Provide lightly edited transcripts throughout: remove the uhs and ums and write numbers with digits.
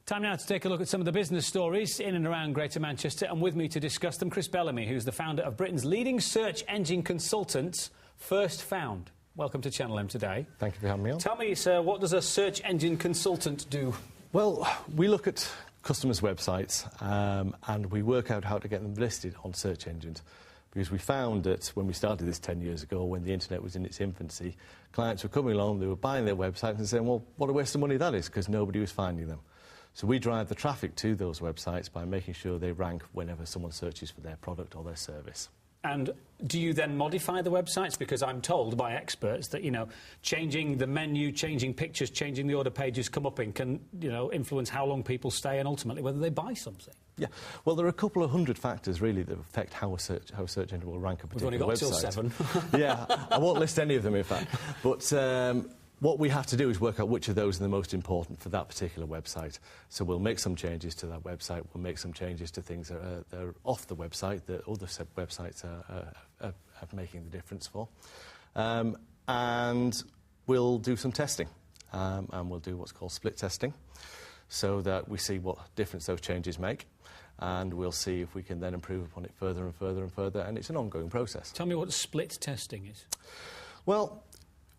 Time now to take a look at some of the business stories in and around Greater Manchester, and with me to discuss them, Chris Bellamy, who's the founder of Britain's leading search engine consultants, First Found. Welcome to Channel M today. Thank you for having me on. Tell me, sir, what does a search engine consultant do? Well, we look at customers' websites and we work out how to get them listed on search engines. Because we found that when we started this 10 years ago, when the internet was in its infancy, clients were coming along, they were buying their websites and saying, well, what a waste of money that is, because nobody was finding them. So we drive the traffic to those websites by making sure they rank whenever someone searches for their product or their service. And do you then modify the websites? Because I'm told by experts that, you know, changing the menu, changing pictures, changing the order pages come up in can, you know, influence how long people stay and ultimately whether they buy something. Yeah, well, there are a couple of hundred factors, really, that affect how a search engine will rank a particular website. We've only got till 7. Yeah, I won't list any of them, in fact. But what we have to do is work out which of those are the most important for that particular website. So we'll make some changes to that website, we'll make some changes to things that are off the website that other websites are making the difference for. And we'll do some testing, and we'll do what's called split testing, so that we see what difference those changes make, and we'll see if we can then improve upon it further and further and further, and it's an ongoing process. Tell me what split testing is. Well,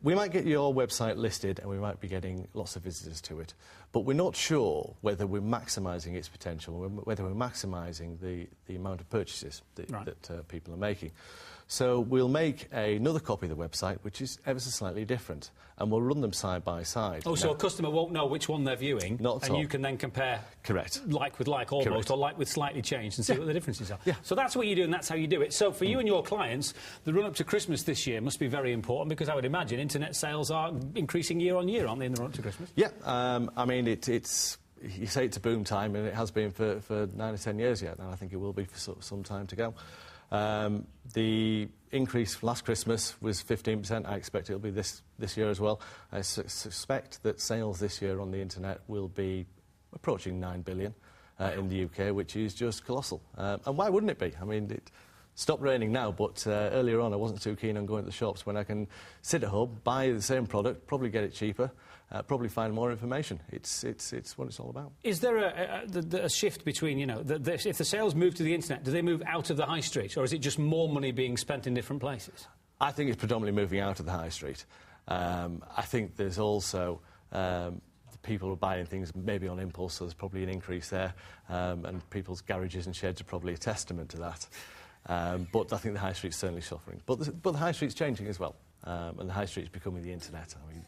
we might get your website listed and we might be getting lots of visitors to it, but we're not sure whether we're maximising its potential, whether we're maximising the amount of purchases that people are making. So we'll make another copy of the website which is ever so slightly different, and we'll run them side by side. Oh, so a customer won't know which one they're viewing? Not at all. And you can then compare... Correct. Like with like almost, Correct. or like with slightly changed and see what the differences are. Yeah. So that's what you do and that's how you do it. So for you and your clients, the run-up to Christmas this year must be very important, because I would imagine internet sales are increasing year on year, aren't they, in the run-up to Christmas? Yeah, I mean, it's... You say it's a boom time, and it has been for 9 or 10 years yet, and I think it will be for some time to go. The increase last Christmas was 15%. I expect it'll be this year as well. I suspect that sales this year on the internet will be approaching 9 billion in the UK, which is just colossal. And why wouldn't it be? I mean, it stopped raining now, but earlier on I wasn't too keen on going to the shops when I can sit at home, buy the same product, probably get it cheaper, probably find more information. It's what it's all about. Is there a shift between, you know, if the sales move to the internet, do they move out of the high street, or is it just more money being spent in different places? I think it's predominantly moving out of the high street. I think there's also people are buying things maybe on impulse, so there's probably an increase there, and people's garages and sheds are probably a testament to that. But I think the high street's certainly suffering. But the high street's changing as well, and the high street's becoming the internet. I mean,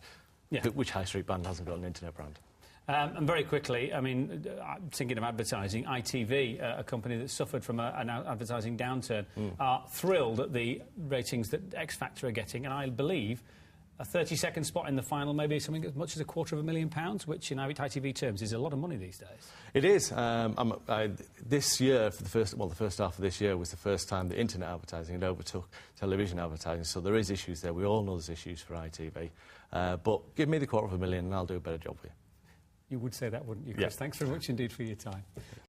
which high street brand hasn't got an internet brand? And very quickly, I mean, thinking of advertising, ITV, a company that suffered from an advertising downturn, are thrilled at the ratings that X Factor are getting, and I believe a 30-second spot in the final, maybe something as much as £250,000, which in ITV terms is a lot of money these days. It is. This year, for the first half of this year was the first time that internet advertising had overtook television advertising, so there is issues there. We all know there's issues for ITV. But give me the £250,000 and I'll do a better job for you. You would say that, wouldn't you, Chris? Yeah. Thanks very much indeed for your time.